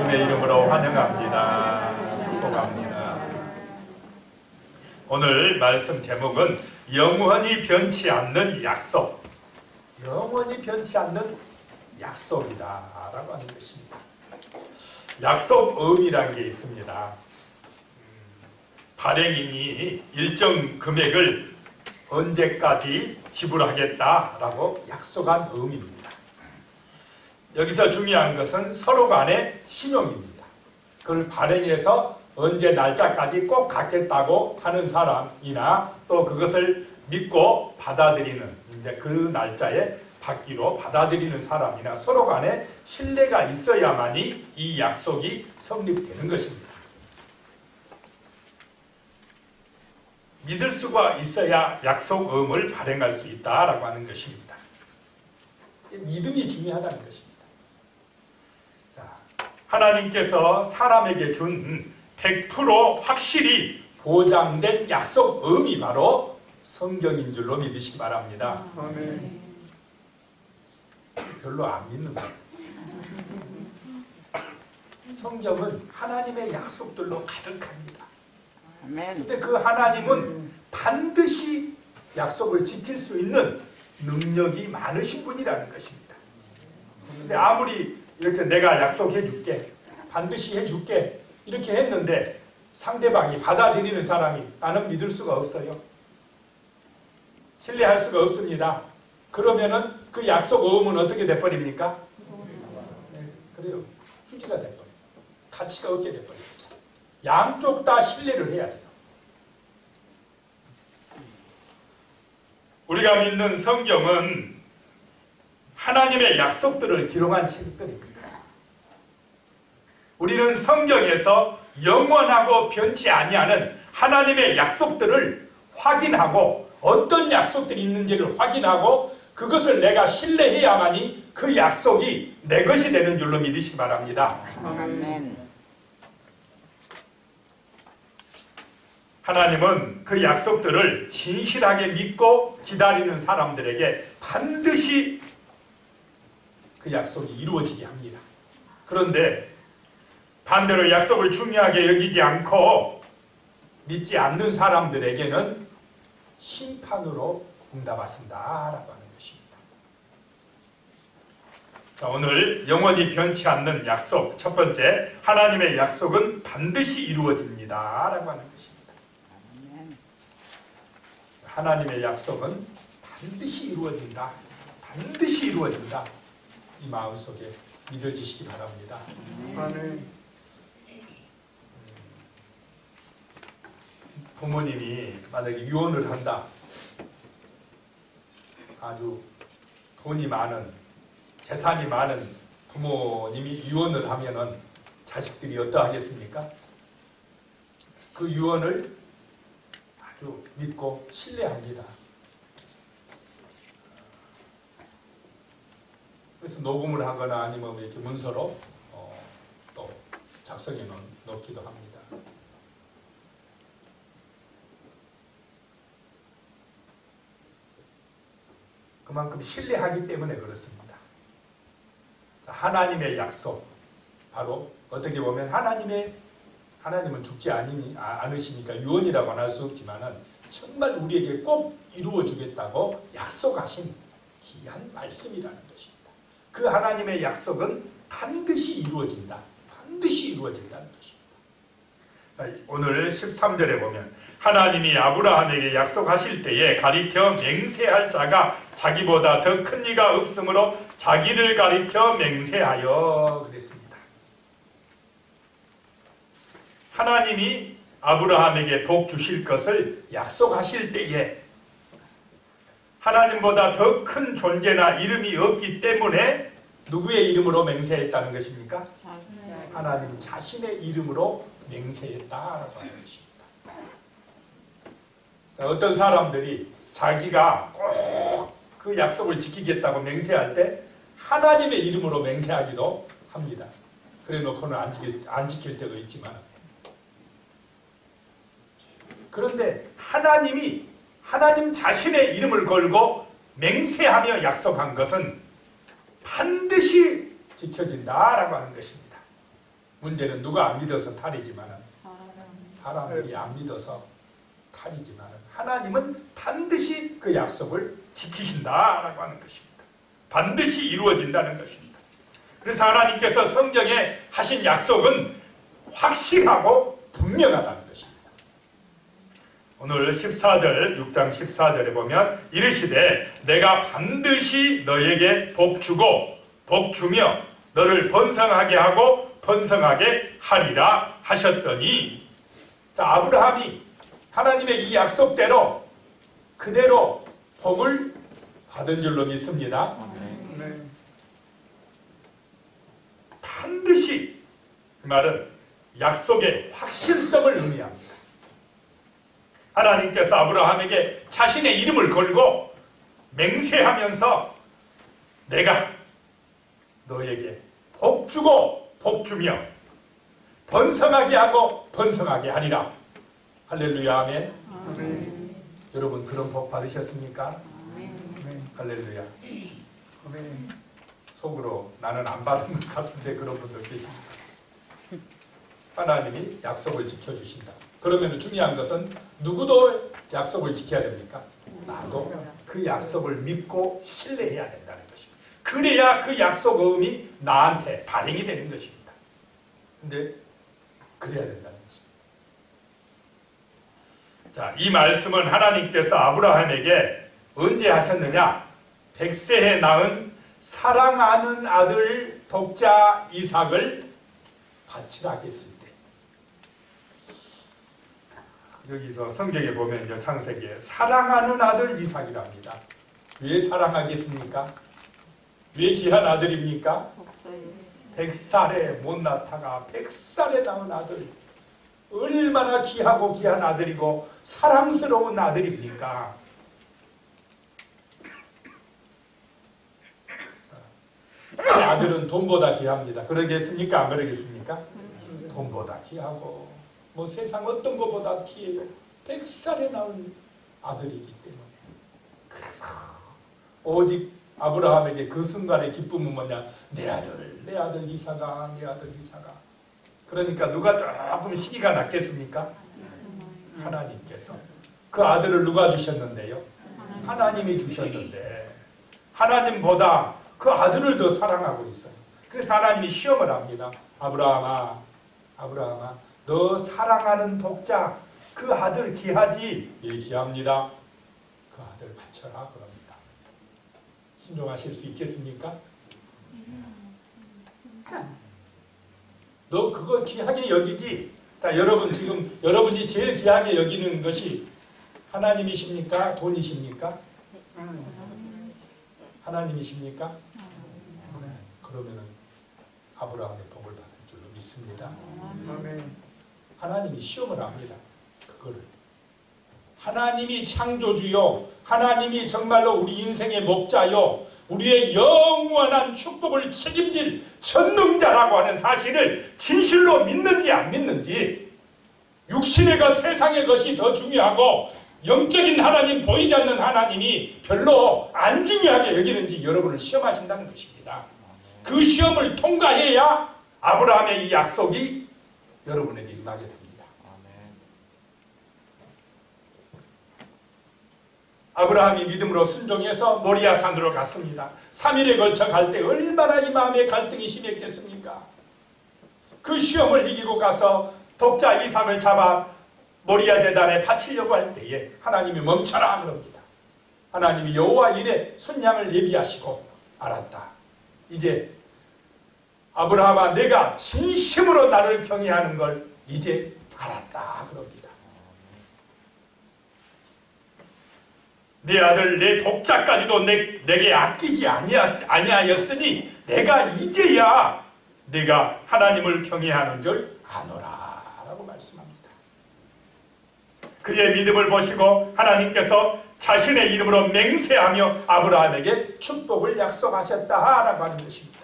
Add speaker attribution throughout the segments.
Speaker 1: 주님의 이름으로 환영합니다. 축복합니다. 오늘 말씀 제목은 영원히 변치 않는 약속. 영원히 변치 않는 약속이다 라고 하는 것입니다. 약속음이라는 게 있습니다. 발행인이 일정 금액을 언제까지 지불하겠다라고 약속한 음입니다. 여기서 중요한 것은 서로 간의 신용입니다. 그걸 발행해서 언제 날짜까지 꼭 갚겠다고 하는 사람이나 또 그것을 믿고 받아들이는 그 날짜에 받기로 받아들이는 사람이나 서로 간에 신뢰가 있어야만이 이 약속이 성립되는 것입니다. 믿을 수가 있어야 약속음을 발행할 수 있다라고 하는 것입니다. 믿음이 중요하다는 것입니다. 자, 하나님께서 사람에게 준 100% 확실히 보장된 약속음이 바로 성경인 줄로 믿으시기 바랍니다. 아멘. 별로 안 믿는 것 같아요. 성경은 하나님의 약속들로 가득합니다. 그런데 그 하나님은 반드시 약속을 지킬 수 있는 능력이 많으신 분이라는 것입니다. 그런데 아무리 이렇게 내가 약속해 줄게, 반드시 해줄게 이렇게 했는데 상대방이 받아들이는 사람이 나는 믿을 수가 없어요. 신뢰할 수가 없습니다. 그러면은 그 약속음은 어떻게 돼버립니까? 네, 그래요. 휴지가 돼버려요. 가치가 없게 돼버립니다. 양쪽 다 신뢰를 해야 돼요. 우리가 믿는 성경은 하나님의 약속들을 기록한 책들입니다. 우리는 성경에서 영원하고 변치 아니하는 하나님의 약속들을 확인하고 어떤 약속들이 있는지를 확인하고 그것을 내가 신뢰해야만이 그 약속이 내 것이 되는 줄로 믿으시기 바랍니다. 아멘. 하나님은 그 약속들을 진실하게 믿고 기다리는 사람들에게 반드시 그 약속이 이루어지게 합니다. 그런데 반대로 약속을 중요하게 여기지 않고 믿지 않는 사람들에게는 심판으로 응답하신다라고 하는 것입니다. 자, 오늘 영원히 변치 않는 약속, 첫 번째, 하나님의 약속은 반드시 이루어집니다라고 하는 것입니다. 하나님의 약속은 반드시 이루어진다. 반드시 이루어진다. 이 마음속에 믿어지시기 바랍니다. 부모님이 만약에 유언을 한다. 아주 돈이 많은, 재산이 많은 부모님이 유언을 하면은 자식들이 어떠하겠습니까? 그 유언을 아주 믿고 신뢰합니다. 그래서 녹음을 하거나 아니면 이렇게 문서로 또 작성해 놓기도 합니다. 그만큼 신뢰하기 때문에 그렇습니다. 자, 하나님의 약속, 바로 어떻게 보면 하나님은 죽지 않으시니까 유언이라고 할 수 없지만은 정말 우리에게 꼭 이루어 주겠다고 약속하신 귀한 말씀이라는 것입니다. 그 하나님의 약속은 반드시 이루어진다. 반드시 이루어진다는 것입니다. 오늘 13절에 보면 하나님이 아브라함에게 약속하실 때에 가리켜 맹세할 자가 자기보다 더 큰 이가 없으므로 자기를 가리켜 맹세하여 그랬습니다. 하나님이 아브라함에게 복 주실 것을 약속하실 때에 하나님보다 더 큰 존재나 이름이 없기 때문에 누구의 이름으로 맹세했다는 것입니까? 하나님 자신의 이름으로 맹세했다라고 하는 것입니다. 어떤 사람들이 자기가 꼭 그 약속을 지키겠다고 맹세할 때 하나님의 이름으로 맹세하기도 합니다. 그래 놓고는 안 지킬 때도 있지만, 그런데 하나님 자신의 이름을 걸고 맹세하며 약속한 것은 반드시 지켜진다라고 하는 것입니다. 문제는 누가 안 믿어서 탈이지만 사람들이 안 믿어서 탈이지만 하나님은 반드시 그 약속을 지키신다라고 하는 것입니다. 반드시 이루어진다는 것입니다. 그래서 하나님께서 성경에 하신 약속은 확실하고 분명하다는 것입니다. 오늘 14절 6장 14절에 보면 이르시되 내가 반드시 너에게 복 주고 복 주며 너를 번성하게 하고 번성하게 하리라 하셨더니, 자, 아브라함이 하나님의 이 약속대로 그대로 복을 받은 줄로 믿습니다. 반드시, 그 말은 약속의 확실성을 의미합니다. 하나님께서 아브라함에게 자신의 이름을 걸고 맹세하면서 내가 너에게 복 주고 복 주며 번성하게 하고 번성하게 하리라. 할렐루야. 아멘. 아멘. 여러분 그런 복 받으셨습니까? 아멘. 할렐루야. 아멘. 속으로 나는 안 받은 것 같은데 그런 분들 계십니다. 하나님이 약속을 지켜주신다. 그러면 중요한 것은 누구도 약속을 지켜야 됩니까? 나도 그 약속을 믿고 신뢰해야 된다는 것입니다. 그래야 그 약속음이 나한테 발행이 되는 것입니다. 근데 그래야 된다는 것입니다. 자, 이 말씀은 하나님께서 아브라함에게 언제 하셨느냐? 100세에 낳은 사랑하는 아들 독자 이삭을 바치라 했을 때. 여기서 성경에 보면 창세기에 사랑하는 아들 이삭이랍니다. 왜 사랑하겠습니까? 왜 귀한 아들입니까? 100살에 못 낳다가 100살에 낳은 아들, 얼마나 귀하고 귀한 아들이고 사랑스러운 아들입니까? 그 아들은 돈보다 귀합니다. 그러겠습니까? 안 그러겠습니까? 돈보다 귀하고 뭐 세상 어떤 것보다 귀해요. 100살에 낳은 아들이기 때문에. 그래서 오직 아브라함에게 그 순간의 기쁨은 뭐냐? 내 아들 이삭아, 내 아들 이삭아. 그러니까 누가 조금 시기가 낮겠습니까? 하나님께서. 그 아들을 누가 주셨는데요? 하나님이 주셨는데 하나님보다 그 아들을 더 사랑하고 있어요. 그래서 하나님이 시험을 합니다. 아브라함아, 너 사랑하는 독자 그 아들 귀하지? 예, 귀합니다. 그 아들 바쳐라 그럽니다. 순종하실 수 있겠습니까? 너 그거 귀하게 여기지? 자, 여러분 지금 여러분이 제일 귀하게 여기는 것이 하나님이십니까? 돈이십니까? 하나님이십니까? 그러면은 아브라함의 복을 받을 줄로 믿습니다. 하나님이 시험을 합니다. 그거를. 하나님이 창조주요, 하나님이 정말로 우리 인생의 목자요, 우리의 영원한 축복을 책임질 전능자라고 하는 사실을 진실로 믿는지 안 믿는지, 육신의 것, 세상의 것이 더 중요하고 영적인 하나님, 보이지 않는 하나님이 별로 안 중요하게 여기는지 여러분을 시험하신다는 것입니다. 그 시험을 통과해야 아브라함의 이 약속이 여러분에게 임하게 됩니다. 아브라함이 믿음으로 순종해서 모리아 산으로 갔습니다. 3일에 걸쳐 갈 때 얼마나 이 마음의 갈등이 심했겠습니까? 그 시험을 이기고 가서 독자 이삭을 잡아 모리아 제단에 바치려고 할 때에 하나님이 멈춰라 그럽니다. 하나님이 여호와 이레 순양을 예비하시고 알았다. 이제 아브라함아, 내가 진심으로 나를 경외하는 걸 이제 알았다 그럽니다. 내 아들 내 독자까지도 내게 아끼지 아니하였으니 내가 이제야 내가 하나님을 경외하는 줄 아노라 라고 말씀합니다. 그의 믿음을 보시고 하나님께서 자신의 이름으로 맹세하며 아브라함에게 축복을 약속하셨다라고 하는 것입니다.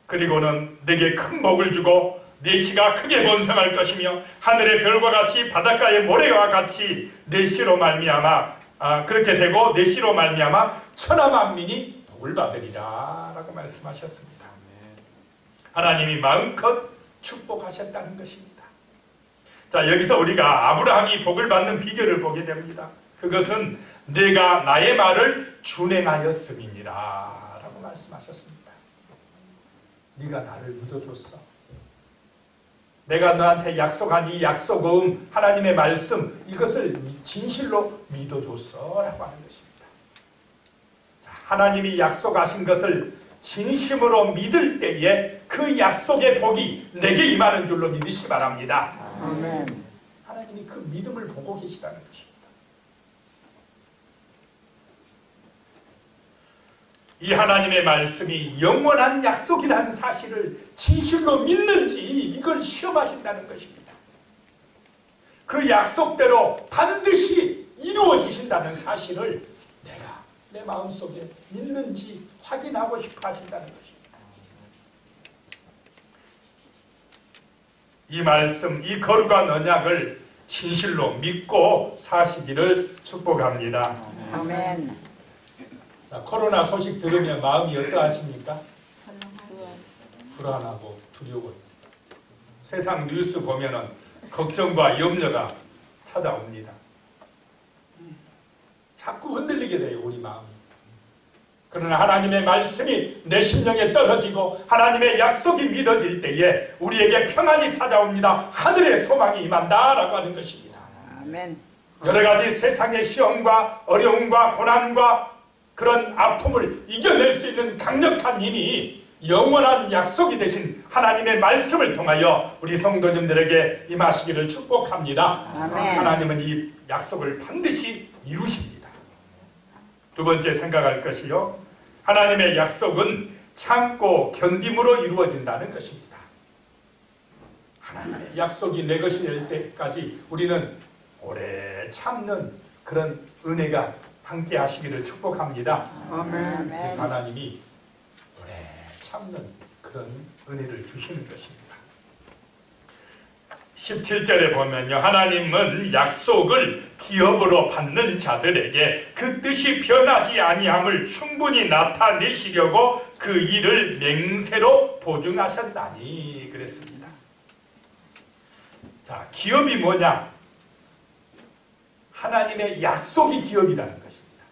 Speaker 1: 그리고는 내게 큰 복을 주고 내 씨가 크게 번성할 것이며 하늘의 별과 같이 바닷가의 모래와 같이 내 씨로 말미암아 그렇게 되고 내 씨로 말미암아 천하 만민이 복을 받으리라 라고 말씀하셨습니다. 하나님이 마음껏 축복하셨다는 것입니다. 자, 여기서 우리가 아브라함이 복을 받는 비결을 보게 됩니다. 그것은 내가 나의 말을 준행하였음이니라 라고 말씀하셨습니다. 네가 나를 믿어줬어. 내가 너한테 약속한 이 약속음, 하나님의 말씀, 이것을 진실로 믿어줬어 라고 하는 것입니다. 자, 하나님이 약속하신 것을 진심으로 믿을 때에 그 약속의 복이 내게 임하는 줄로 믿으시기 바랍니다.
Speaker 2: 아멘.
Speaker 1: 하나님이 그 믿음을 보고 계시다는 것입니다. 이 하나님의 말씀이 영원한 약속이라는 사실을 진실로 믿는지 이걸 시험하신다는 것입니다. 그 약속대로 반드시 이루어 주신다는 사실을 내가 내 마음속에 믿는지 확인하고 싶어 하신다는 것입니다. 이 말씀, 이 거룩한 언약을 진실로 믿고 사시기를 축복합니다.
Speaker 2: 아멘.
Speaker 1: 자, 코로나 소식 들으면 마음이 어떠하십니까? 불안하고 두려워. 세상 뉴스 보면은 걱정과 염려가 찾아옵니다. 자꾸 흔들리게 돼요, 우리 마음이. 그러나 하나님의 말씀이 내 심령에 떨어지고 하나님의 약속이 믿어질 때에 우리에게 평안이 찾아옵니다. 하늘의 소망이 임한다라고 하는 것입니다.
Speaker 2: 아멘.
Speaker 1: 여러 가지 세상의 시험과 어려움과 고난과 그런 아픔을 이겨낼 수 있는 강력한 힘이 영원한 약속이 되신 하나님의 말씀을 통하여 우리 성도님들에게 임하시기를 축복합니다.
Speaker 2: 아멘.
Speaker 1: 하나님은 이 약속을 반드시 이루십니다. 두 번째 생각할 것이요, 하나님의 약속은 참고 견딤으로 이루어진다는 것입니다. 하나님의 약속이 내 것이 될 때까지 우리는 오래 참는 그런 은혜가 함께 하시기를 축복합니다.
Speaker 2: 아멘.
Speaker 1: 그래서 하나님이 오래 참는 그런 은혜를 주시는 것입니다. 17절에 보면요, 하나님은 약속을 기업으로 받는 자들에게 그 뜻이 변하지 아니함을 충분히 나타내시려고 그 일을 맹세로 보증하셨다니 그랬습니다. 자, 기업이 뭐냐? 하나님의 약속이 기업이라는 것입니다.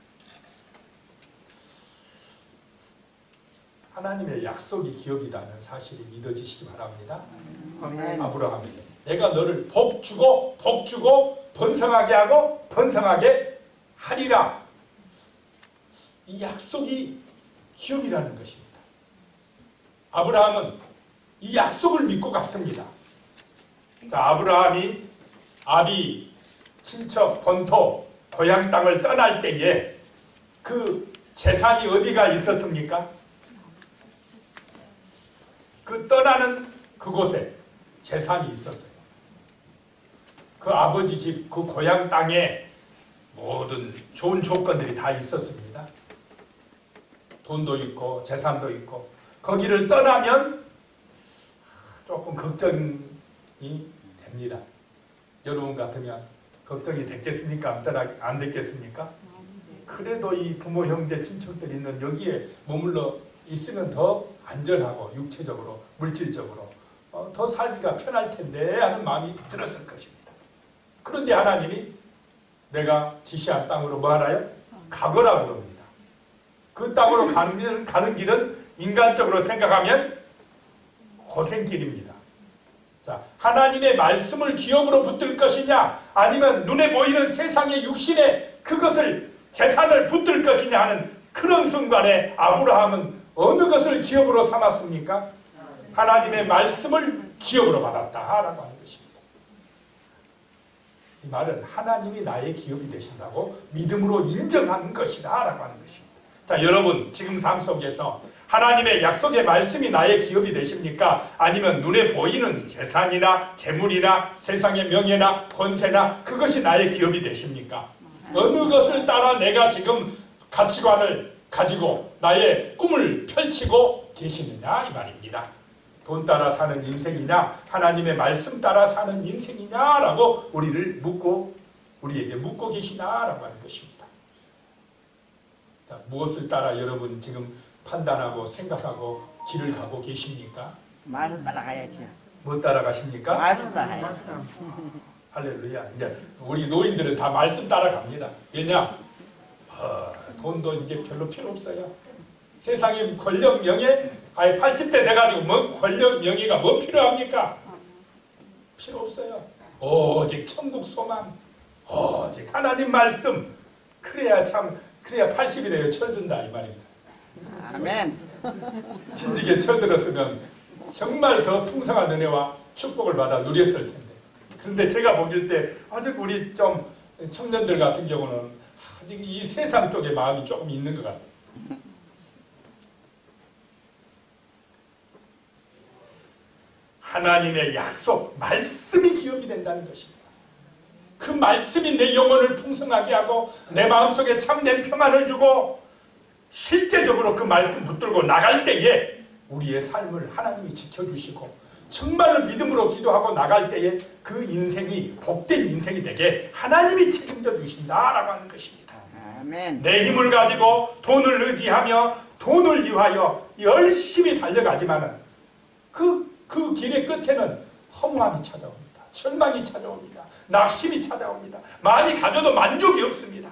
Speaker 1: 하나님의 약속이 기업이라는 사실이 믿어지시기 바랍니다.
Speaker 2: 아멘.
Speaker 1: 아브라함에게 내가 너를 복주고 번성하게 하고 번성하게 하리라. 이 약속이 기업이라는 것입니다. 아브라함은 이 약속을 믿고 갔습니다. 자, 아브라함이 아비 친척 본토 고향 땅을 떠날 때에 그 재산이 어디가 있었습니까? 그 떠나는 그곳에 재산이 있었어요. 그 아버지 집, 그 고향 땅에 모든 좋은 조건들이 다 있었습니다. 돈도 있고 재산도 있고. 거기를 떠나면 조금 걱정이 됩니다. 여러분 같으면 걱정이 됐겠습니까? 안 됐겠습니까? 그래도 이 부모, 형제, 친척들이 있는 여기에 머물러 있으면 더 안전하고 육체적으로, 물질적으로 더 살기가 편할 텐데 하는 마음이 들었을 것입니다. 그런데 하나님이 내가 지시한 땅으로 뭐 하나요? 가거라고 합니다. 그 땅으로 가는 길은 인간적으로 생각하면 고생길입니다. 자, 하나님의 말씀을 기업으로 붙들 것이냐 아니면 눈에 보이는 세상의 육신에 그것을 재산을 붙들 것이냐 하는 그런 순간에 아브라함은 어느 것을 기업으로 삼았습니까? 하나님의 말씀을 기업으로 받았다라고 하는 것입니다. 이 말은 하나님이 나의 기업이 되신다고 믿음으로 인정하는 것이다라고 하는 것입니다. 자, 여러분 지금 삶 속에서 하나님의 약속의 말씀이 나의 기업이 되십니까? 아니면 눈에 보이는 재산이나 재물이나 세상의 명예나 권세나 그것이 나의 기업이 되십니까? 어느 것을 따라 내가 지금 가치관을 가지고 나의 꿈을 펼치고 계시느냐 이 말입니다. 돈 따라 사는 인생이냐 하나님의 말씀 따라 사는 인생이냐라고 우리에게 묻고 계시나라고 하는 것입니다. 자, 무엇을 따라 여러분 지금 판단하고 생각하고 길을 가고 계십니까?
Speaker 2: 말씀 따라가야죠.
Speaker 1: 뭐 따라가십니까?
Speaker 2: 말씀 따라가야죠.
Speaker 1: 할렐루야. 이제 우리 노인들은 다 말씀 따라갑니다. 왜냐? 돈도 이제 별로 필요 없어요. 세상에 권력 명예, 80대 돼가지고 뭐 권력 명예가 뭐 필요합니까? 필요 없어요. 오직 천국 소망, 오직 하나님 말씀. 그래야 80이 돼요. 철든다 이 말입니다.
Speaker 2: 아멘.
Speaker 1: 진지게 철들었으면 정말 더 풍성한 은혜와 축복을 받아 누렸을 텐데. 그런데 제가 보길 때 아직 우리 좀 청년들 같은 경우는 아직 이 세상 쪽에 마음이 조금 있는 것 같아요. 하나님의 약속, 말씀이 기업이 된다는 것입니다. 그 말씀이 내 영혼을 풍성하게 하고 내 마음속에 참된 평안을 주고 실제적으로 그 말씀 붙들고 나갈 때에 우리의 삶을 하나님이 지켜주시고 정말로 믿음으로 기도하고 나갈 때에 그 인생이 복된 인생이 되게 하나님이 책임져 주신다라고 하는 것입니다.
Speaker 2: 아멘.
Speaker 1: 내 힘을 가지고 돈을 의지하며 돈을 위하여 열심히 달려가지만은 그 길의 끝에는 허무함이 찾아옵니다. 절망이 찾아옵니다. 낙심이 찾아옵니다. 많이 가져도 만족이 없습니다.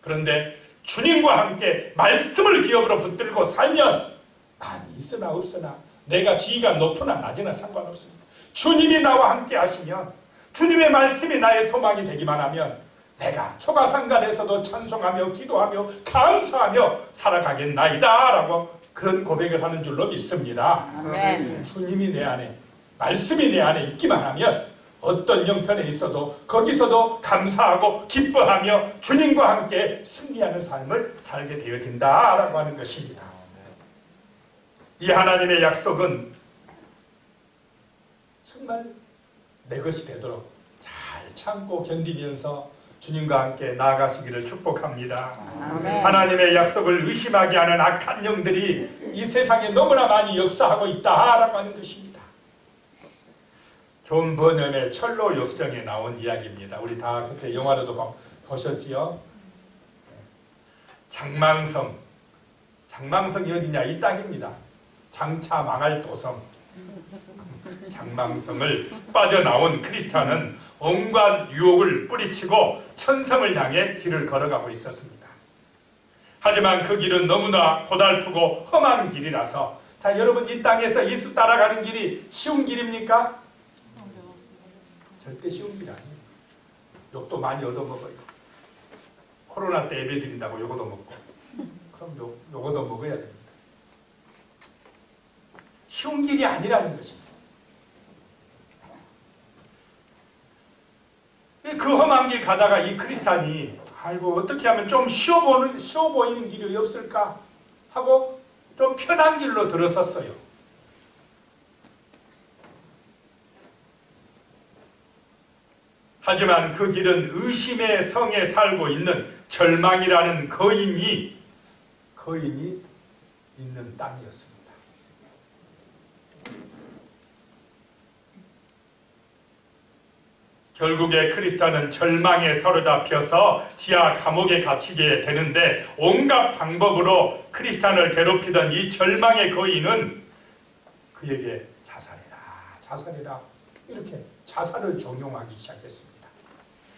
Speaker 1: 그런데 주님과 함께 말씀을 기업으로 붙들고 살면 많이 있으나 없으나 내가 지위가 높으나 낮으나 상관없습니다. 주님이 나와 함께 하시면 주님의 말씀이 나의 소망이 되기만 하면 내가 초가상간에서도 찬송하며 기도하며 감사하며 살아가겠나이다 라고 그런 고백을 하는 줄로 믿습니다.
Speaker 2: 아멘.
Speaker 1: 주님이 내 안에 말씀이 내 안에 있기만 하면 어떤 형편에 있어도 거기서도 감사하고 기뻐하며 주님과 함께 승리하는 삶을 살게 되어진다라고 하는 것입니다. 이 하나님의 약속은 정말 내 것이 되도록 잘 참고 견디면서 주님과 함께 나아가시기를 축복합니다.
Speaker 2: 아멘.
Speaker 1: 하나님의 약속을 의심하게 하는 악한 영들이 이 세상에 너무나 많이 역사하고 있다라고 하는 것입니다. 존 버넌의 철로 역정에 나온 이야기입니다. 우리 다 그때 영화로도 보셨지요? 장망성이 어디냐? 이 땅입니다. 장차 망할 도성. 장망성을 빠져나온 크리스찬은 온갖 유혹을 뿌리치고 천성을 향해 길을 걸어가고 있었습니다. 하지만 그 길은 너무나 고달프고 험한 길이라서 자 여러분 이 땅에서 예수 따라가는 길이 쉬운 길입니까? 절대 쉬운 길 아니에요. 욕도 많이 얻어먹어요. 코로나 때 예배드린다고 욕 얻어먹고 그럼 욕 얻어먹어야 됩니다. 쉬운 길이 아니라는 것입니다. 그 험한 길 가다가 이 크리스찬이 아이고 어떻게 하면 좀 쉬워 보이는 길이 없을까 하고 좀 편한 길로 들어섰어요. 하지만 그 길은 의심의 성에 살고 있는 절망이라는 거인이 있는 땅이었습니다. 결국에 크리스찬은 절망에 사로잡혀서 지하 감옥에 갇히게 되는데 온갖 방법으로 크리스찬을 괴롭히던 이 절망의 거인은 그에게 자살해라 이렇게 자살을 종용하기 시작했습니다.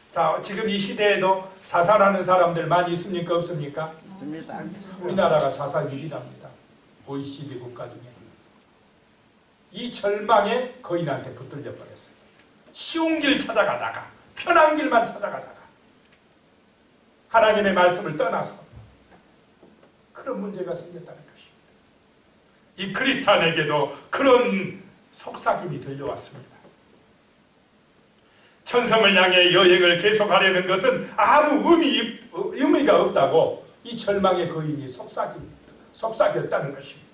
Speaker 1: 자, 지금 이 시대에도 자살하는 사람들 많이 있습니까? 없습니까?
Speaker 2: 있습니다.
Speaker 1: 우리나라가 자살 1위랍니다. OECD 국가 중에. 이 절망의 거인한테 붙들려 버렸어요. 쉬운 길 찾아가다가 편한 길만 찾아가다가 하나님의 말씀을 떠나서 그런 문제가 생겼다는 것입니다. 이 크리스찬에게도 그런 속삭임이 들려왔습니다. 천성을 향해 여행을 계속하려는 것은 아무 의미가 없다고 이 절망의 거인이 속삭였다는 것입니다.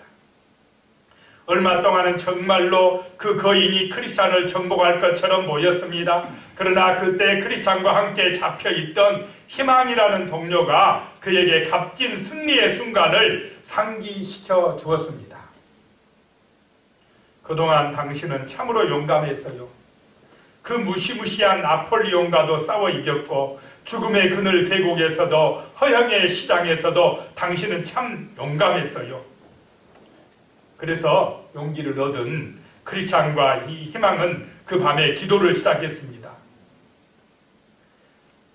Speaker 1: 얼마 동안은 정말로 그 거인이 크리스찬을 정복할 것처럼 보였습니다. 그러나 그때 크리스찬과 함께 잡혀있던 희망이라는 동료가 그에게 값진 승리의 순간을 상기시켜 주었습니다. 그동안 당신은 참으로 용감했어요.
Speaker 3: 그 무시무시한 아폴리온과도 싸워 이겼고 죽음의 그늘 계곡에서도 허영의 시장에서도 당신은 참 용감했어요. 그래서 용기를 얻은 크리스찬과 이 희망은 그 밤에 기도를 시작했습니다.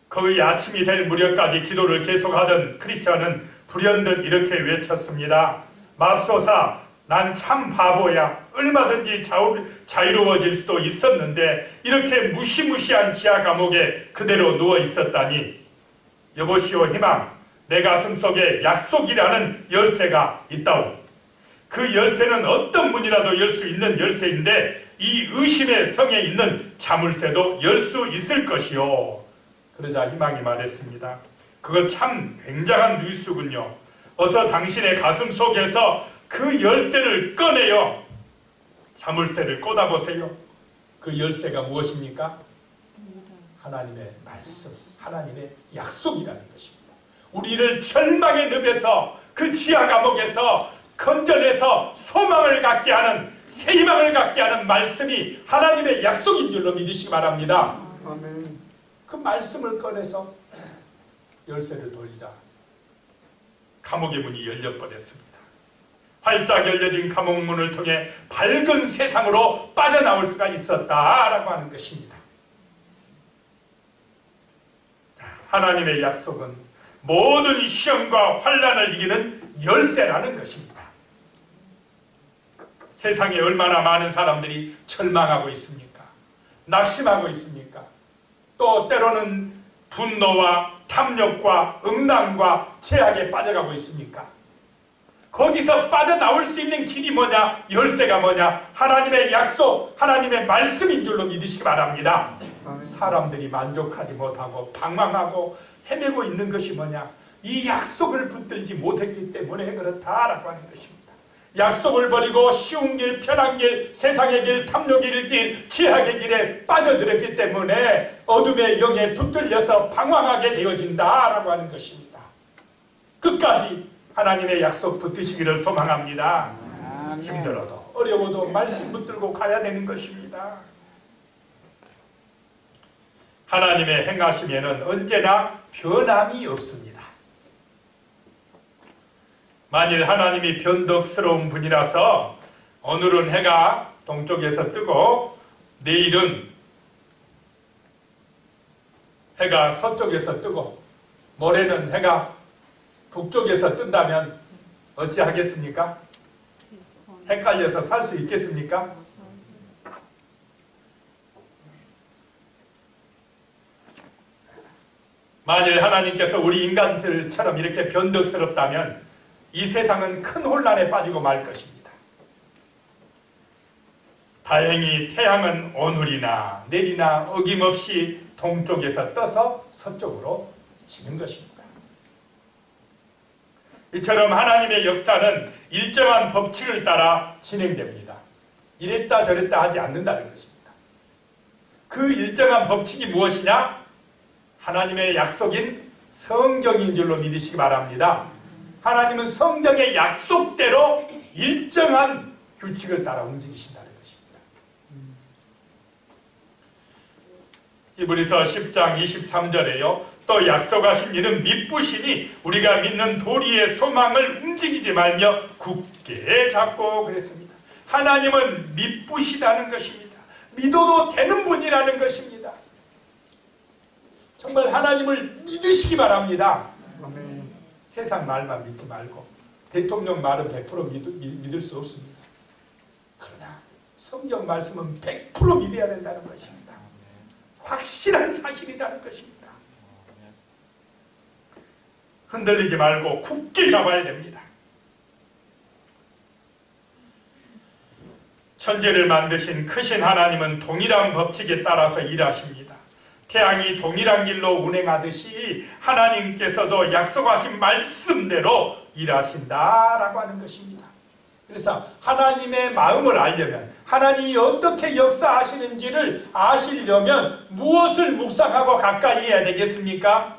Speaker 3: 거의 아침이 될 무렵까지 기도를 계속하던 크리스찬은 불현듯 이렇게 외쳤습니다. 맙소사, 난 참 바보야. 얼마든지 자유로워질 수도 있었는데 이렇게 무시무시한 지하 감옥에 그대로 누워 있었다니. 여보시오 희망, 내 가슴 속에 약속이라는 열쇠가 있다오. 그 열쇠는 어떤 문이라도 열 수 있는 열쇠인데 이 의심의 성에 있는 자물쇠도 열 수 있을 것이요. 그러자 희망이 말했습니다. 그거 참 굉장한 뉴스군요. 어서 당신의 가슴 속에서 그 열쇠를 꺼내요. 자물쇠를 꽂아보세요. 그 열쇠가 무엇입니까? 하나님의 말씀, 하나님의 약속이라는 것입니다. 우리를 절망의 늪에서 그 지하 감옥에서 건져내서 소망을 갖게 하는, 새 희망을 갖게 하는 말씀이 하나님의 약속인 줄로 믿으시기 바랍니다.
Speaker 1: 아멘. 그 말씀을 꺼내서 열쇠를 돌리자
Speaker 3: 감옥의 문이 열려버렸습니다. 활짝 열려진 감옥문을 통해 밝은 세상으로 빠져나올 수가 있었다라고 하는 것입니다. 하나님의 약속은 모든 시험과 환난을 이기는 열쇠라는 것입니다. 세상에 얼마나 많은 사람들이 절망하고 있습니까? 낙심하고 있습니까? 또 때로는 분노와 탐욕과 음란과 죄악에 빠져가고 있습니까? 거기서 빠져나올 수 있는 길이 뭐냐? 열쇠가 뭐냐? 하나님의 약속, 하나님의 말씀인 줄로 믿으시기 바랍니다. 사람들이 만족하지 못하고 방황하고 헤매고 있는 것이 뭐냐? 이 약속을 붙들지 못했기 때문에 그렇다라고 하는 것입니다. 약속을 버리고 쉬운 길, 편한 길, 세상의 길, 탐욕의 길, 지학의 길에 빠져들었기 때문에 어둠의 영에 붙들려서 방황하게 되어진다라고 하는 것입니다. 끝까지 하나님의 약속 붙드시기를 소망합니다.
Speaker 2: 아멘.
Speaker 3: 힘들어도 어려워도 말씀 붙들고 가야 되는 것입니다. 하나님의 행하심에는 언제나 변함이 없습니다. 만일 하나님이 변덕스러운 분이라서 오늘은 해가 동쪽에서 뜨고 내일은 해가 서쪽에서 뜨고 모레는 해가 북쪽에서 뜬다면 어찌하겠습니까? 헷갈려서 살 수 있겠습니까? 만일 하나님께서 우리 인간들처럼 이렇게 변덕스럽다면 이 세상은 큰 혼란에 빠지고 말 것입니다. 다행히 태양은 오늘이나 내일이나 어김없이 동쪽에서 떠서 서쪽으로 지는 것입니다. 이처럼 하나님의 역사는 일정한 법칙을 따라 진행됩니다. 이랬다 저랬다 하지 않는다는 것입니다. 그 일정한 법칙이 무엇이냐? 하나님의 약속인 성경인 줄로 믿으시기 바랍니다. 하나님은 성경의 약속대로 일정한 규칙을 따라 움직이신다는 것입니다. 히브리서 10장 23절에요. 또 약속하신 이는 믿으시니 우리가 믿는 도리의 소망을 움직이지 말며 굳게 잡고 그랬습니다. 하나님은 믿으시다는 것입니다. 믿어도 되는 분이라는 것입니다. 정말 하나님을 믿으시기 바랍니다.
Speaker 1: 아멘.
Speaker 3: 세상 말만 믿지 말고 대통령 말은 100% 믿을 수 없습니다. 그러나 성경 말씀은 100% 믿어야 된다는 것입니다. 확실한 사실이라는 것입니다. 흔들리지 말고 굳게 잡아야 됩니다. 천지를 만드신 크신 하나님은 동일한 법칙에 따라서 일하십니다. 태양이 동일한 길로 운행하듯이 하나님께서도 약속하신 말씀대로 일하신다라고 하는 것입니다. 그래서 하나님의 마음을 알려면, 하나님이 어떻게 역사하시는지를 아시려면 무엇을 묵상하고 가까이 해야 되겠습니까?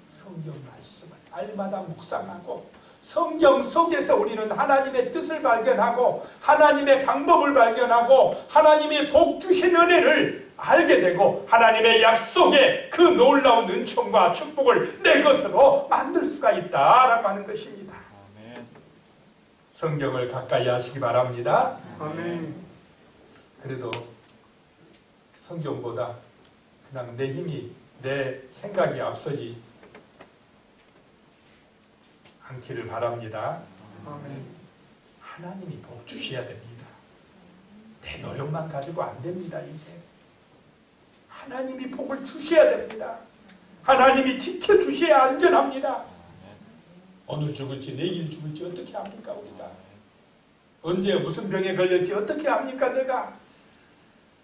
Speaker 3: 성경 말씀을 날마다 묵상하고
Speaker 1: 성경 속에서 우리는 하나님의 뜻을 발견하고 하나님의 방법을 발견하고 하나님이 복 주신 은혜를 알게 되고 하나님의 약속의 그 놀라운 은총과 축복을 내 것으로 만들 수가 있다라고 하는 것입니다. 성경을 가까이 하시기 바랍니다.
Speaker 3: 아멘.
Speaker 1: 그래도 성경보다 그냥 내 힘이 내 생각이 앞서지 않기를 바랍니다.
Speaker 3: 아멘.
Speaker 1: 하나님이 복 주셔야 됩니다. 내 노력만 가지고 안 됩니다. 인생 하나님이 복을 주셔야 됩니다. 하나님이 지켜주셔야 안전합니다. 오늘 죽을지 내일 죽을지 어떻게 합니까 우리가? 언제 무슨 병에 걸릴지 어떻게 합니까 내가?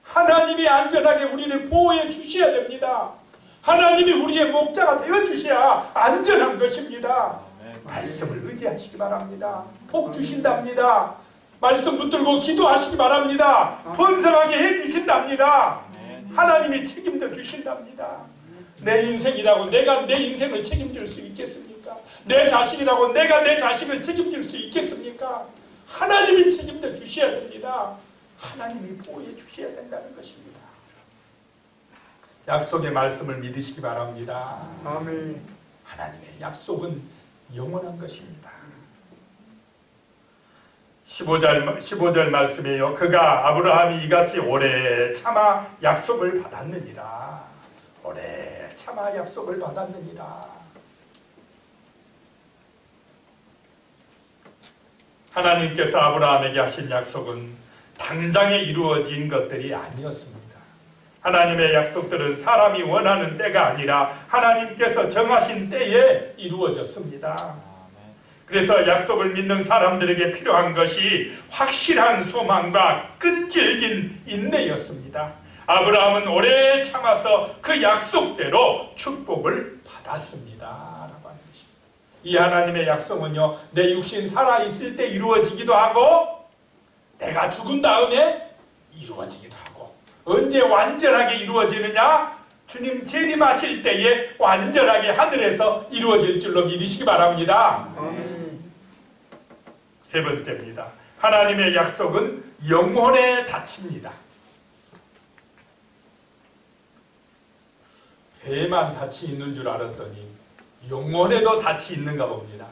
Speaker 1: 하나님이 안전하게 우리를 보호해 주셔야 됩니다. 하나님이 우리의 목자가 되어 주셔야 안전한 것입니다. 말씀을 의지하시기 바랍니다. 복 주신답니다. 말씀 붙들고 기도하시기 바랍니다. 번성하게 해주신답니다. 하나님이 책임져 주신답니다. 내 인생이라고 내가 내 인생을 책임질 수 있겠습니까? 내 자식이라고 내가 내 자식을 책임질 수 있겠습니까? 하나님이 책임져 주셔야 됩니다. 하나님이 보호해 주셔야 된다는 것입니다. 약속의 말씀을 믿으시기 바랍니다.
Speaker 3: 아멘.
Speaker 1: 하나님의 약속은 영원한 것입니다. 15절 말씀이에요. 그가 아브라함이 이같이 오래 참아 약속을 받았느니라. 오래 참아 약속을 받았느니라. 하나님께서 아브라함에게 하신 약속은 당장에 이루어진 것들이 아니었습니다. 하나님의 약속들은 사람이 원하는 때가 아니라 하나님께서 정하신 때에 이루어졌습니다. 그래서 약속을 믿는 사람들에게 필요한 것이 확실한 소망과 끈질긴 인내였습니다. 아브라함은 오래 참아서 그 약속대로 축복을 받았습니다. 라고 하는 것입니다. 이 하나님의 약속은요, 내 육신 살아있을 때 이루어지기도 하고 내가 죽은 다음에 이루어지기도 하고, 언제 완전하게 이루어지느냐? 주님 재림하실 때에 완전하게 하늘에서 이루어질 줄로 믿으시기 바랍니다. 세 번째입니다. 하나님의 약속은 영혼에 닫힙니다. 배에만 닻이 있는 줄 알았더니 영혼에도 닻이 있는가 봅니다.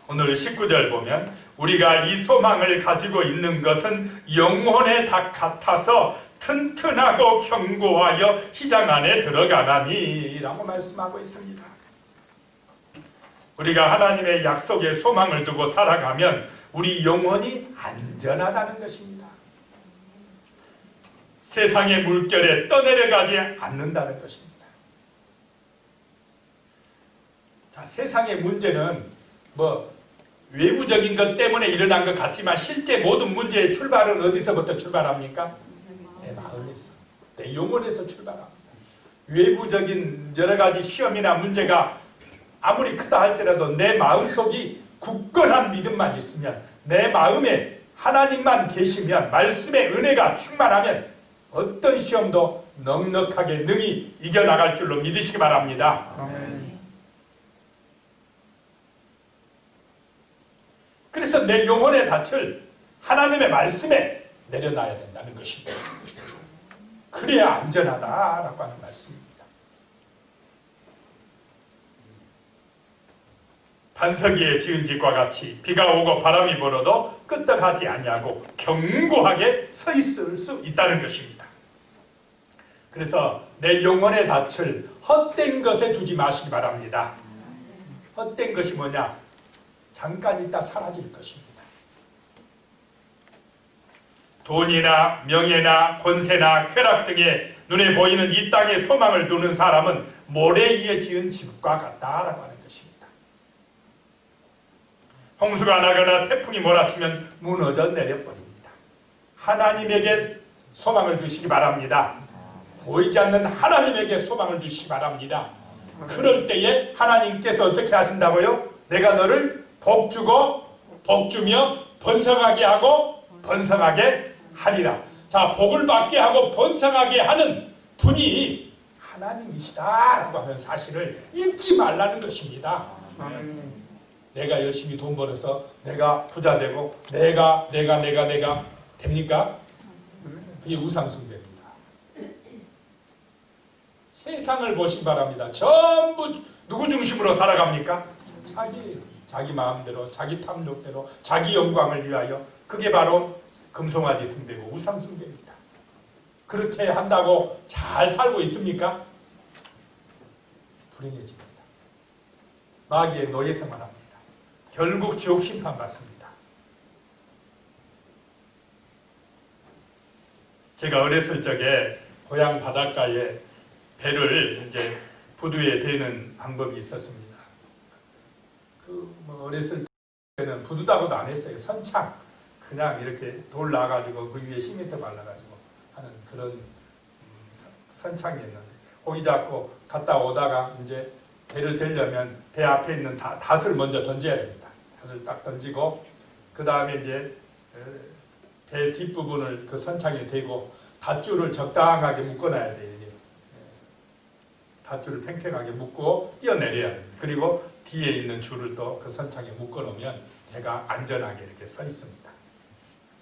Speaker 1: 오늘 19절 보면 우리가 이 소망을 가지고 있는 것은 영혼의 닭 같아서 튼튼하고 견고하여 희장 안에 들어가나니 라고 말씀하고 있습니다. 우리가 하나님의 약속에 소망을 두고 살아가면 우리 영혼이 안전하다는 것입니다. 세상의 물결에 떠내려가지 않는다는 것입니다. 자, 세상의 문제는 외부적인 것 때문에 일어난 것 같지만 실제 모든 문제의 출발은 어디서부터 출발합니까? 내 마음에서, 내 영혼에서 출발합니다. 외부적인 여러 가지 시험이나 문제가 아무리 크다 할지라도 내 마음속이 굳건한 믿음만 있으면, 내 마음에 하나님만 계시면, 말씀의 은혜가 충만하면 어떤 시험도 넉넉하게 능히 이겨나갈 줄로 믿으시기 바랍니다.
Speaker 3: 아멘.
Speaker 1: 그래서 내 영혼의 닻을 하나님의 말씀에 내려놔야 된다는 것입니다. 그래야 안전하다라고 하는 말씀입니다. 반석이에 지은 집과 같이 비가 오고 바람이 불어도 끄떡하지 아니하고 견고하게 서 있을 수 있다는 것입니다. 그래서 내 영혼의 닻을 헛된 것에 두지 마시기 바랍니다. 헛된 것이 뭐냐? 잠깐 있다 사라질 것입니다. 돈이나 명예나 권세나 쾌락 등의 눈에 보이는 이 땅에 소망을 두는 사람은 모래 위에 지은 집과 같다라고 하는 것입니다. 홍수가 나거나 태풍이 몰아치면 무너져 내려버립니다. 하나님에게 소망을 두시기 바랍니다. 보이지 않는 하나님에게 소망을 두시기 바랍니다. 그럴 때에 하나님께서 어떻게 하신다고요? 내가 너를 복주고 복주며 번성하게 하고 번성하게 하리라. 자, 복을 받게 하고 번성하게 하는 분이 하나님이시다라고 하는 사실을 잊지 말라는 것입니다. 내가 열심히 돈 벌어서 내가 부자 되고 내가 됩니까? 그게 우상숭배입니다. 세상을 보시 바랍니다. 전부 누구 중심으로 살아갑니까? 자기 마음대로, 자기 탐욕대로, 자기 영광을 위하여. 그게 바로 금송아지 숭배고 우상숭배입니다. 그렇게 한다고 잘 살고 있습니까? 불행해집니다. 마귀의 노예성만 합니다. 결국 지옥 심판 받습니다. 제가 어렸을 적에 고향 바닷가에 배를 이제 부두에 대는 방법이 있었습니다. 어렸을 때는 부두다고도 안 했어요. 선창 그냥 이렇게 돌 놔가지고 그 위에 시멘트 발라가지고 하는 그런 선창이었는데 거기 잡고 갔다 오다가 이제 배를 대려면 배 앞에 있는 닷을 먼저 던져야 됩니다. 닷을 딱 던지고 그 다음에 이제 배 뒷부분을 그 선창에 대고 닷줄을 적당하게 묶어놔야 돼요. 닷줄을 팽팽하게 묶고 뛰어내려야 돼요. 그리고 뒤에 있는 줄을 또 그 선창에 묶어놓으면 배가 안전하게 이렇게 서 있습니다.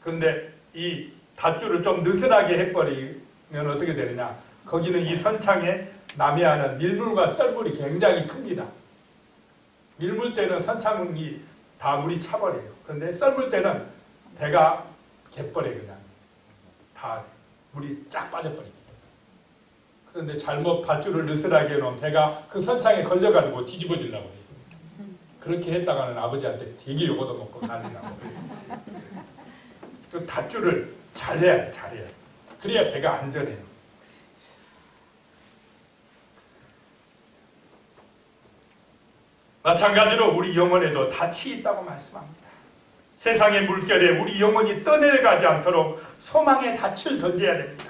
Speaker 1: 그런데 이 닷줄을 좀 느슨하게 해버리면 어떻게 되느냐? 거기는 이 선창에 남해안은 밀물과 썰물이 굉장히 큽니다. 밀물 때는 선창이 다 물이 차버려요. 그런데 썰물 때는 배가 갯벌에 그냥 다 물이 쫙 빠져버립니다. 그런데 잘못 밧줄을 느슨하게 해놓은 배가 그 선창에 걸려가지고 뒤집어지려고 해요. 그렇게 했다가는 아버지한테 되게 요거도 먹고 난리 나고 그랬습니다. 그 밧줄을 잘해야 돼, 잘해야 돼. 그래야 배가 안전해요. 마찬가지로 우리 영혼에도 닻이 있다고 말씀합니다. 세상의 물결에 우리 영혼이 떠내려가지 않도록 소망의 닻을 던져야 됩니다.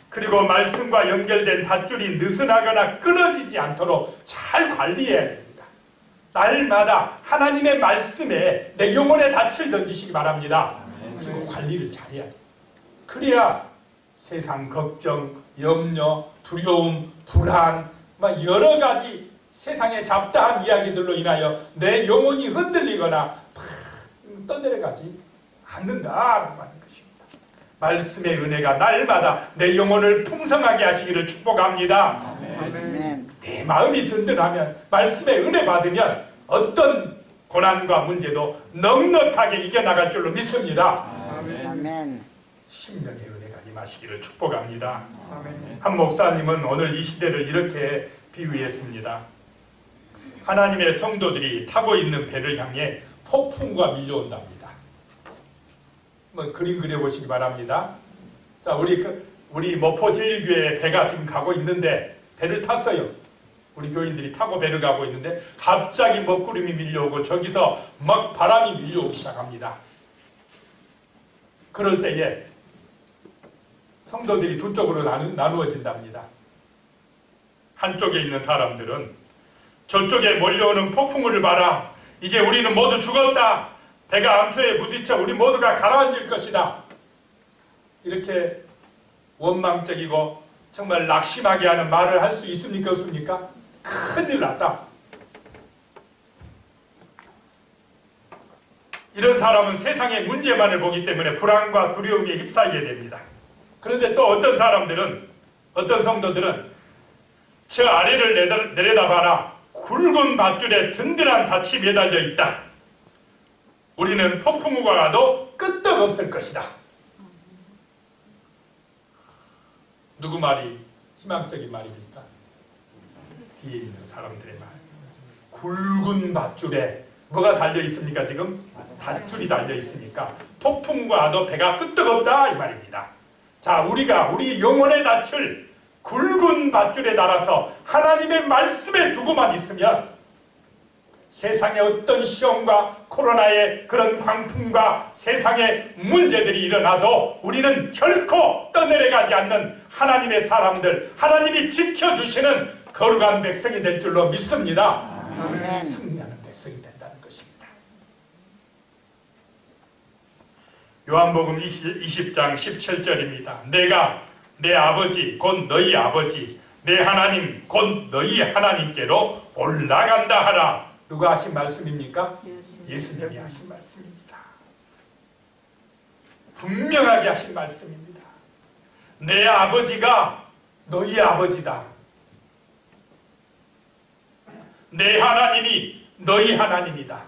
Speaker 1: 그리고 말씀과 연결된 밧줄이 느슨하거나 끊어지지 않도록 잘 관리해야 됩니다. 날마다 하나님의 말씀에 내 영혼의 닻을 던지시기 바랍니다. 그리고 관리를 잘해야 돼요. 그래야 세상 걱정, 염려, 두려움, 불안, 여러 가지 세상의 잡다한 이야기들로 인하여 내 영혼이 흔들리거나 떠내려가지 않는다라고 하는 것입니다. 말씀의 은혜가 날마다 내 영혼을 풍성하게 하시기를 축복합니다.
Speaker 2: 아멘.
Speaker 1: 내 마음이 든든하면 말씀의 은혜 받으면 어떤 고난과 문제도 넉넉하게 이겨나갈 줄로 믿습니다.
Speaker 2: 아멘.
Speaker 1: 심령의 은혜가 임하시기를 축복합니다. 한 목사님은 오늘 이 시대를 이렇게 비유했습니다. 하나님의 성도들이 타고 있는 배를 향해 폭풍과 밀려온답니다. 그림 그려보시기 바랍니다. 자, 우리 모포 제일교회 배가 지금 가고 있는데 배를 탔어요. 우리 교인들이 타고 배를 가고 있는데 갑자기 먹구름이 밀려오고 저기서 막 바람이 밀려오기 시작합니다. 그럴 때에 성도들이 두 쪽으로 나누어진답니다. 한쪽에 있는 사람들은 저쪽에 몰려오는 폭풍우를 봐라. 이제 우리는 모두 죽었다. 배가 암초에 부딪혀 우리 모두가 가라앉을 것이다. 이렇게 원망적이고 정말 낙심하게 하는 말을 할 수 있습니까? 없습니까? 큰일 났다. 이런 사람은 세상의 문제만을 보기 때문에 불안과 두려움에 휩싸이게 됩니다. 그런데 또 어떤 사람들은, 어떤 성도들은 저 아래를 내려다봐라. 굵은 밧줄에 든든한 닻이 매달려 있다. 우리는 폭풍우가 가도 끄떡없을 것이다. 누구 말이 희망적인 말입니까? 뒤에 있는 사람들의 말. 굵은 밧줄에 뭐가 달려 있습니까? 지금 밧줄이 달려 있으니까 폭풍우가 와도 배가 끄떡없다 이 말입니다. 자, 우리가 우리 영혼의 닻을 굵은 밧줄에 달아서 하나님의 말씀에 두고만 있으면 세상의 어떤 시험과 코로나의 그런 광풍과 세상의 문제들이 일어나도 우리는 결코 떠내려가지 않는 하나님의 사람들, 하나님이 지켜주시는 거룩한 백성이 될 줄로 믿습니다.
Speaker 2: 아멘.
Speaker 1: 승리하는 백성이 된다는 것입니다. 요한복음 20장 17절입니다. 내가 내 아버지 곧 너희 아버지 내 하나님 곧 너희 하나님께로 올라간다 하라. 누가 하신 말씀입니까? 예수님이 하신 말씀입니다. 분명하게 하신 말씀입니다. 내 아버지가 너희 아버지다. 내 하나님이 너희 하나님이다.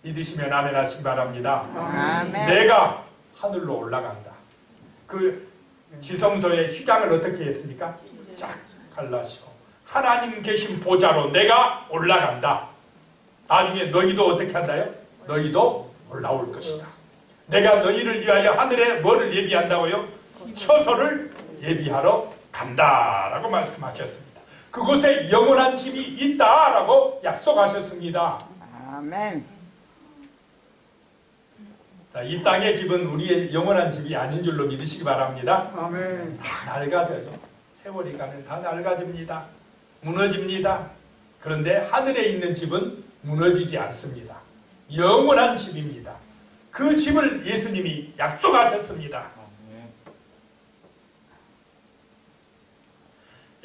Speaker 1: 믿으시면 아멘 하시기 바랍니다.
Speaker 2: 아멘.
Speaker 1: 내가 하늘로 올라간다. 그 지성소의 휘장을 어떻게 했습니까? 쫙 갈라시고 하나님 계신 보좌로 내가 올라간다. 나중에 너희도 어떻게 한다요? 너희도 올라올 것이다. 내가 너희를 위하여 하늘에 뭐를 예비한다고요? 처소를 예비하러 간다라고 말씀하셨습니다. 그곳에 영원한 집이 있다라고 약속하셨습니다.
Speaker 2: 아멘.
Speaker 1: 자, 이 땅의 집은 우리의 영원한 집이 아닌 줄로 믿으시기 바랍니다.
Speaker 4: 아멘.
Speaker 1: 다 낡아져요. 세월이 가면 다 낡아집니다. 무너집니다. 그런데 하늘에 있는 집은 무너지지 않습니다. 영원한 집입니다. 그 집을 예수님이 약속하셨습니다.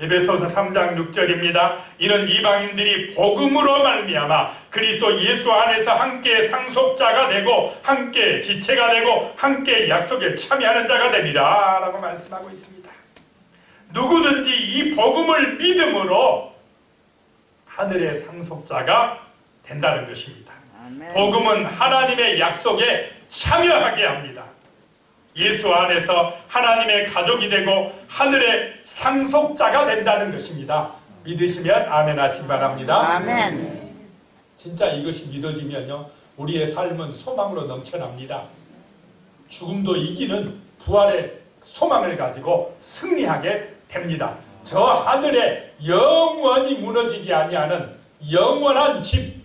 Speaker 1: 에베소서 3장 6절입니다. 이는 이방인들이 복음으로 말미암아 그리스도 예수 안에서 함께 상속자가 되고 함께 지체가 되고 함께 약속에 참여하는 자가 됩니다 라고 말씀하고 있습니다. 누구든지 이 복음을 믿음으로 하늘의 상속자가 된다는 것입니다.
Speaker 2: 아멘.
Speaker 1: 복음은 하나님의 약속에 참여하게 합니다. 예수 안에서 하나님의 가족이 되고 하늘의 상속자가 된다는 것입니다. 믿으시면 아멘 하시기 바랍니다.
Speaker 2: 아멘.
Speaker 1: 진짜 이것이 믿어지면요, 우리의 삶은 소망으로 넘쳐납니다. 죽음도 이기는 부활의 소망을 가지고 승리하게 됩니다. 저 하늘에 영원히 무너지지 아니하는 영원한 집,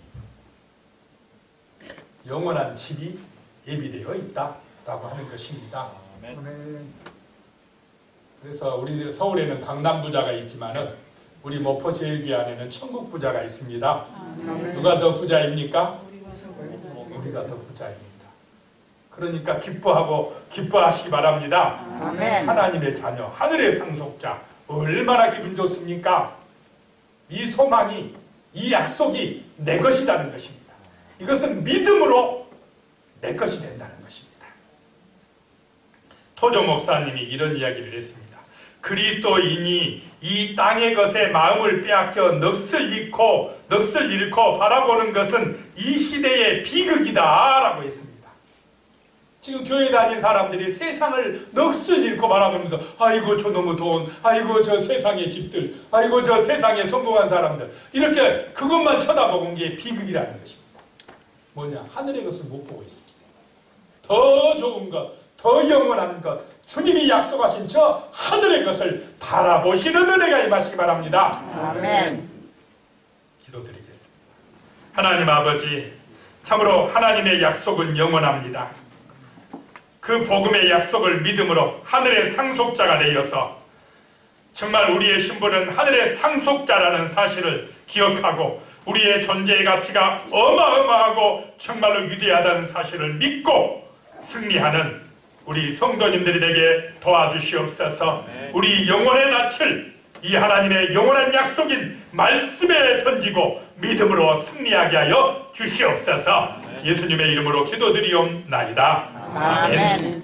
Speaker 1: 영원한 집이 예비되어 있다라고 하는 것입니다.
Speaker 4: 아멘.
Speaker 1: 그래서 우리 서울에는 강남 부자가 있지만은 우리 모포 제일교회 안에는 천국 부자가 있습니다. 누가 더 부자입니까? 우리가 더 부자입니다. 그러니까 기뻐하시기 바랍니다.
Speaker 2: 아멘.
Speaker 1: 하나님의 자녀, 하늘의 상속자, 얼마나 기분 좋습니까? 이 소망이, 이 약속이 내 것이라는 것입니다. 이것은 믿음으로 내 것이 된다는 것입니다. 토조 목사님이 이런 이야기를 했습니다. 그리스도인이 이 땅의 것에 마음을 빼앗겨 넋을 잃고 바라보는 것은 이 시대의 비극이다 라고 했습니다. 지금 교회 다닌 사람들이 세상을 넋을 잃고 바라보면서 아이고 저 너무 돈, 아이고 저 세상의 집들, 아이고 저 세상에 성공한 사람들, 이렇게 그것만 쳐다보는 게 비극이라는 것입니다. 뭐냐? 하늘의 것을 못 보고 있습니다. 더 좋은 것, 더 영원한 것, 주님이 약속하신 저 하늘의 것을 바라보시는 은혜가 임하시기 바랍니다.
Speaker 2: 아멘.
Speaker 1: 기도드리겠습니다. 하나님 아버지, 참으로 하나님의 약속은 영원합니다. 그 복음의 약속을 믿음으로 하늘의 상속자가 되어서 정말 우리의 신분은 하늘의 상속자라는 사실을 기억하고 우리의 존재의 가치가 어마어마하고 정말로 위대하다는 사실을 믿고 승리하는 우리 성도님들이 되게 도와주시옵소서. 우리 영혼의 낯을 이 하나님의 영원한 약속인 말씀에 던지고 믿음으로 승리하게 하여 주시옵소서. 예수님의 이름으로 기도드리옵나이다.
Speaker 2: 아멘.